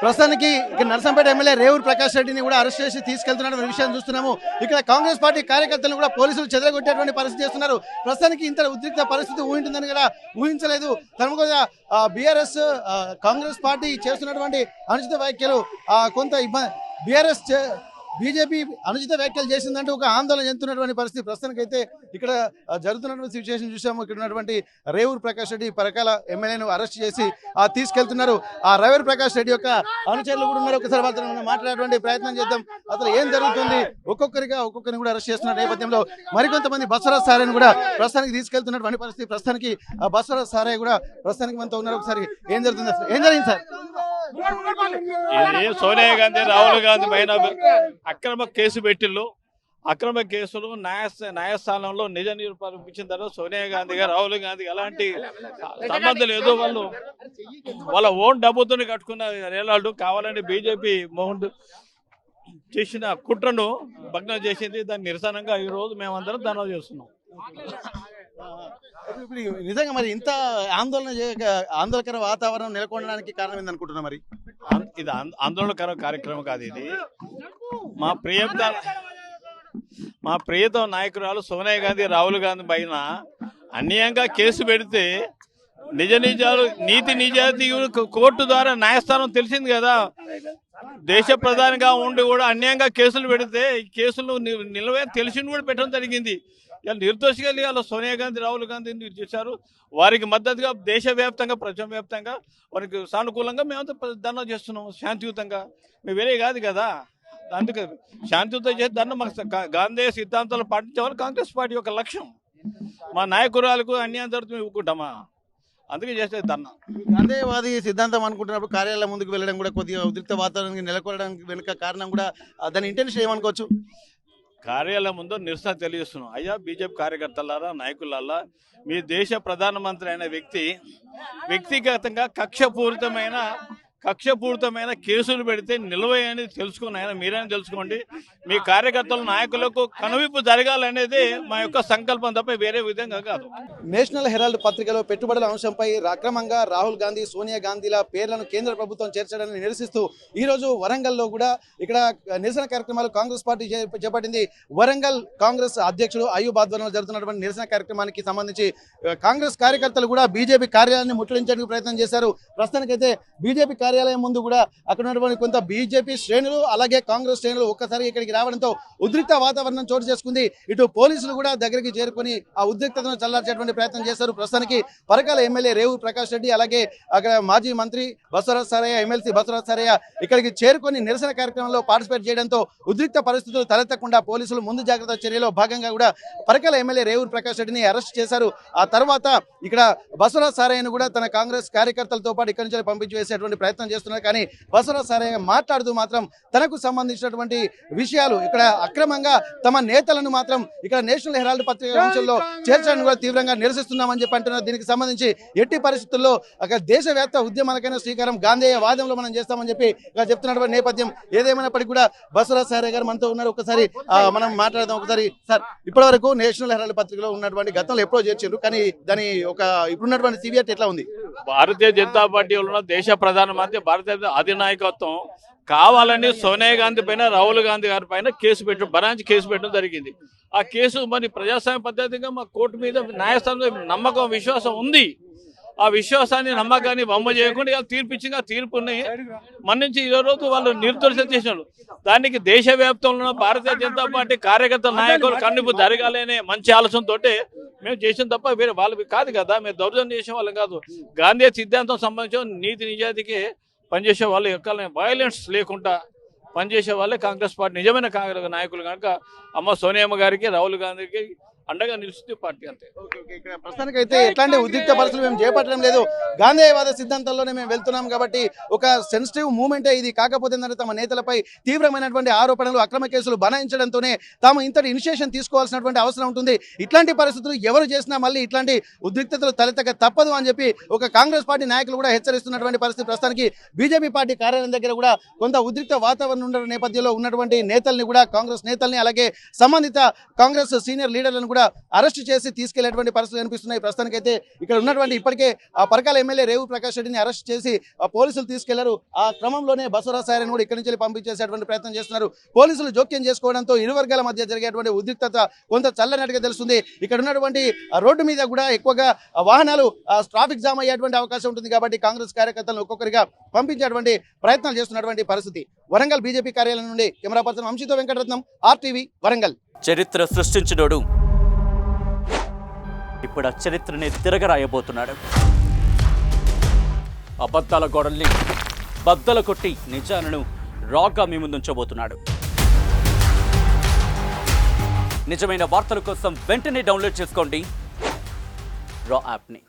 ప్రస్తుతానికి ఇక్కడ నర్సంపేట ఎమ్మెల్యే రేవూరు ప్రకాష్ రెడ్డిని కూడా అరెస్ట్ చేసి తీసుకెళ్తున్న విషయాన్ని చూస్తున్నాము. ఇక్కడ కాంగ్రెస్ పార్టీ కార్యకర్తలను కూడా పోలీసులు చెదరగొట్టేటువంటి పరిస్థితి చేస్తున్నారు. ప్రస్తుతానికి ఇంత ఉద్రిక్త పరిస్థితి ఊహింటుందని కూడా ఊహించలేదు. తను కూడా బీఆర్ఎస్ కాంగ్రెస్ పార్టీ చేస్తున్నటువంటి అనుచిత వ్యాఖ్యలు కొంత బీఆర్ఎస్ బీజేపీ అనుచిత వ్యాఖ్యలు చేసిందంటే ఒక ఆందోళన చెందుతున్నటువంటి పరిస్థితి ప్రస్తుతానికైతే ఇక్కడ జరుగుతున్నటువంటి సిచ్యువేషన్ చూసాము. ఇక్కడ ఉన్నటువంటి రేవూరు ప్రకాష్ రెడ్డి పరకాల ఎమ్మెల్యేను అరెస్ట్ చేసి తీసుకెళ్తున్నారు. ఆ రేవూరు ప్రకాష్ రెడ్డి యొక్క అనుచరులు కూడా ఉన్నారు. ఒకసారి వాళ్ళతో మాట్లాడేటువంటి ప్రయత్నం చేద్దాం. అసలు ఏం జరుగుతుంది, ఒక్కొక్కరిని కూడా అరెస్ట్ చేస్తున్న నేపథ్యంలో మరికొంతమంది బసవరాజ్ సారేని కూడా ప్రస్తుతానికి తీసుకెళ్తున్నటువంటి పరిస్థితి. ప్రస్తుతానికి బసవరాజ్ సారే కూడా ప్రస్తుతానికి మనతో ఉన్నారు. ఒకసారి ఏం జరుగుతుంది, ఏం జరిగింది సార్? ఇది సోనియా గాంధీ రాహుల్ గాంధీ పైన అక్రమ కేసు పెట్టిళ్ళు. అక్రమ కేసులు న్యాయస్థానంలో నిజ నిరూపించిన తర్వాత సోనియా గాంధీ గారు రాహుల్ గాంధీ ఎలాంటి సంబంధం లేదు. వాళ్ళ ఓన్ డబ్బుతో కట్టుకున్న రేలాళ్ళు కావాలని బీజేపీ మోహన్ చేసిన కుట్రను భగ్నం చేసింది. దాని నిరసనంగా ఈ రోజు మేమందరం ధర్నా చేస్తున్నాం. ఇప్పుడు నిజంగా మరి ఇంత ఆందోళనకర వాతావరణం నెలకొనడానికి కారణం ఏందనుకుంటున్నా? మరి ఇది ఆందోళనకర కార్యక్రమం కాదు. ఇది మా ప్రియతమ నాయకురాలు సోనియా గాంధీ రాహుల్ గాంధీ పైన అన్యాయంగా కేసు పెడితే నిజాలు నీతి నిజాయితీ కోర్టు ద్వారా న్యాయస్థానం తెలిసింది కదా. దేశ ప్రధానిగా ఉండి కూడా అన్యాయంగా కేసులు పెడితే ఈ కేసులు నిలవే తెలిసింది కూడా పెట్టడం జరిగింది. ఇలా నిర్దోషిగా ఇలా సోనియా గాంధీ రాహుల్ గాంధీ చేశారు. వారికి మద్దతుగా దేశవ్యాప్తంగా ప్రపంచవ్యాప్తంగా వారికి సానుకూలంగా మేమంతా ధర్నా చేస్తున్నాం శాంతియుతంగా. మేము వేరే కాదు కదా. అందుకే శాంతియుతంగా చేసి ధర్నా మాకు గాంధీ సిద్ధాంతాలు పాటించేవాళ్ళు కాంగ్రెస్ పార్టీ యొక్క లక్ష్యం. మా నాయకురాలకు అన్యాయం జరుగుతుంది ఊరుకుంటామా? అందుకే చేస్తే ధర్నా. గాంధేయవాది సిద్ధాంతం అనుకుంటున్నప్పుడు కార్యాలయం ముందుకు వెళ్ళడం కూడా కొద్దిగా ఉద్రిక్త వాతావరణానికి నెలకొనడానికి వెనుక కారణం కూడా దాని ఇంటెన్షన్ ఏమనుకోవచ్చు? కార్యాలయం ముందు నిరసన తెలియజేస్తున్నాం. అయ్యా బీజేపీ కార్యకర్తలారా, నాయకులారా, మీ దేశ ప్రధానమంత్రి అయిన వ్యక్తిగతంగా కక్షపూరితమైన కేసులు పెడితే నిలవని తెలుసుకుని ఆయన మీరైనా తెలుసుకోండి. మీ కార్యకర్తలు నాయకులకు కనువిప్పు జరగాలనేది మా యొక్క సంకల్పం తప్ప వేరే విధంగా కాదు. నేషనల్ హెరాల్డ్ పత్రికలో పెట్టుబడుల అంశంపై అక్రమంగా రాహుల్ గాంధీ, సోనియా గాంధీల పేర్లను కేంద్ర ప్రభుత్వం చేర్చడాన్ని నిరసిస్తూ ఈ రోజు వరంగల్లో కూడా ఇక్కడ నిరసన కార్యక్రమాలు కాంగ్రెస్ పార్టీ చేపట్టింది. వరంగల్ కాంగ్రెస్ అధ్యక్షుడు అయ్యూబ్ ఆధ్వర్యంలో జరుగుతున్నటువంటి నిరసన కార్యక్రమానికి సంబంధించి కాంగ్రెస్ కార్యకర్తలు కూడా బీజేపీ కార్యాలయాన్ని ముట్టడించడానికి ప్రయత్నం చేశారు. ప్రస్తుతానికైతే బీజేపీ కార్యాలయం ముందు కూడా అక్కడ ఉన్నటువంటి కొంత బీజేపీ శ్రేణులు అలాగే కాంగ్రెస్ శ్రేణులు ఒక్కసారి ఇక్కడికి రావడంతో ఉద్రిక్త వాతావరణం చోటు చేసుకుంది. ఇటు పోలీసులు కూడా దగ్గరికి చేరుకొని ఆ ఉద్రిక్తతను చల్లార్చేటువంటి ప్రయత్నం చేశారు. ప్రస్తుతానికి పరకాల ఎమ్మెల్యే రేవూరు ప్రకాష్ రెడ్డి అలాగే అక్కడ మాజీ మంత్రి బసవరాజ్ సారయ్య, ఎమ్మెల్సీ బసవరాజ్ సారయ్య ఇక్కడికి చేరుకొని నిరసన కార్యక్రమంలో పార్టిసిపేట్ చేయడంతో ఉద్రిక్త పరిస్థితులు తలెత్తకుండా పోలీసులు ముందు జాగ్రత్త చర్యలో భాగంగా కూడా పరకాల ఎమ్మెల్యే రేవూరు ప్రకాష్ రెడ్డిని అరెస్ట్ చేశారు. ఆ తర్వాత ఇక్కడ బసవరాజ్ సారయ్యను కూడా తన కాంగ్రెస్ కార్యకర్తలతో పాటు ఇక్కడి నుంచి పంపించి వేసేటువంటి ప్రయత్నం చేస్తున్నారు. కానీ బసవరాజ్ సారయ్య మాట్లాడుతూ మాత్రం తనకు సంబంధించినటువంటి విషయాలు ఇక్కడ అక్రమంగా తమ నేతలను మాత్రం ఇక్కడ నేషనల్ హెరాల్డ్ పత్రిక అంశంలో చేర్చడానికి కూడా తీవ్రంగా నిరసిస్తున్నామని చెప్పి అంటున్నారు. దీనికి సంబంధించి ఎట్టి పరిస్థితుల్లో అక్కడ దేశవ్యాప్త ఉద్యమాలకైనా శ్రీకారం గాంధేయ వాదంలో మనం చేస్తామని చెప్పి చెప్తున్నటువంటి నేపథ్యం. ఏదేమైనప్పటికీ కూడా బసవరాజ్ సారయ్య గారు మనతో ఉన్నారు. ఒకసారి మనం మాట్లాడదాం. ఒకసారి సార్, ఇప్పటి వరకు నేషనల్ హెరాల్డ్ పత్రికలో ఉన్నటువంటి గతంలో ఎప్పుడో చేర్చారు, కానీ దాని ఇప్పుడున్నటువంటి సివియర్ ఎట్లా ఉంది? భారతీయ జనతా పార్టీలో ఉన్న దేశ ప్రధానమంత్రి భారతీయ అధినాయకత్వం కావాలని సోనియా గాంధీ పైన, రాహుల్ గాంధీ గారి పైన బరాంచి కేసు పెట్టడం జరిగింది. ఆ కేసు మరి ప్రజాస్వామ్య పద్ధతిగా మా కోర్టు మీద న్యాయస్థానం నమ్మకం, విశ్వాసం ఉంది. ఆ విశ్వాసాన్ని, నమ్మకాన్ని బొమ్మ చేయకుండా తీర్పిచ్చింది. ఆ తీర్పుని మన్నించి ఈ రోజు వాళ్ళు నిర్దోషం చేసినారు. దానికి దేశవ్యాప్తంలో ఉన్న భారతీయ జనతా పార్టీ కార్యకర్త నాయకులు కన్నుపు జరగాలనే మంచి ఆలోచనతో మేము చేసిన తప్ప వేరే వాళ్ళు కాదు కదా. మేము దౌర్జన్యం చేసే వాళ్ళం కాదు. గాంధీ సిద్ధాంతం సంబంధించిన నీతి నిజాయితీకి పనిచేసే వాళ్ళు యొక్క వైలెన్స్ లేకుండా పనిచేసే వాళ్ళే కాంగ్రెస్ పార్టీ నిజమైన కాంగ్రెస్ నాయకులు. కనుక అమ్మ సోనియమ్మ గారికి, రాహుల్ గాంధీకి అండగా నిలుస్తుంది పార్టీ. అంతే. ఇక్కడ ప్రస్తుతానికి అయితే ఎట్లాంటి ఉద్రిక్త పరిస్థితులు మేము చేపట్టడం లేదు. గాంధేయవాద సిద్ధాంతంలోనే మేము వెళ్తున్నాం కాబట్టి ఒక సెన్సిటివ్ మూమెంటే ఇది. కాకపోతే తమ నేతలపై తీవ్రమైనటువంటి ఆరోపణలు, అక్రమ కేసులు బనాయించడంతోనే తాము ఇంతటి ఇనిషియేషన్ తీసుకోవాల్సినటువంటి అవసరం ఉంటుంది. ఇట్లాంటి పరిస్థితులు ఎవరు చేసినా మళ్ళీ ఇట్లాంటి ఉద్రిక్తతలు తలెత్తక తప్పదు అని చెప్పి ఒక కాంగ్రెస్ పార్టీ నాయకులు కూడా హెచ్చరిస్తున్నటువంటి పరిస్థితి. ప్రస్తుతానికి బీజేపీ పార్టీ కార్యాలయం దగ్గర కూడా కొంత ఉద్రిక్త వాతావరణం ఉన్న నేపథ్యంలో ఉన్నటువంటి నేతల్ని కూడా, కాంగ్రెస్ నేతల్ని అలాగే సంబంధిత కాంగ్రెస్ సీనియర్ లీడర్లను కూడా కూడా అరెస్ట్ చేసి తీసుకెళ్లేటువంటి పరిస్థితులు కనిపిస్తున్నాయి. ప్రస్తుతానికైతే ఇక్కడ ఉన్నటువంటి ఇప్పటికే ఆ పరకాల ఎమ్మెల్యే రేవు ప్రకాష్ రెడ్డిని అరెస్ట్ చేసి పోలీసులు తీసుకెళ్లారు. ఆ క్రమంలోనే బసవరాజాయని కూడా ఇక్కడి నుంచి పంపించేసేటువంటి ప్రయత్నం చేస్తున్నారు. పోలీసులు జోక్యం చేసుకోవడంతో ఇరు వర్గాల మధ్య జరిగేటువంటి ఉద్రిక్తత కొంత చల్లనట్టుగా తెలుస్తుంది. ఇక్కడ ఉన్నటువంటి రోడ్డు మీద కూడా ఎక్కువగా వాహనాలు ట్రాఫిక్ జామ్ అయ్యేటువంటి అవకాశం ఉంటుంది. కాబట్టి కాంగ్రెస్ కార్యకర్తలను ఒక్కొక్కరిగా పంపించేటువంటి ప్రయత్నాలు చేస్తున్నటువంటి పరిస్థితి. వరంగల్ బీజేపీ కార్యాలయం నుండి కెమెరా పర్సన్ వంశీతో వెంకటరత్నం, RTV వరంగల్. చరిత్ర సృష్టించినోడు ఇప్పుడు ఆ చరిత్రని తిరగరాయబోతున్నాడు. అబద్ధాల గోడల్ని బద్దలు కొట్టి నిజాలను రాగా మీ ముందుంచబోతున్నాడు. నిజమైన వార్తల కోసం వెంటనే డౌన్లోడ్ చేసుకోండి రా యాప్ని.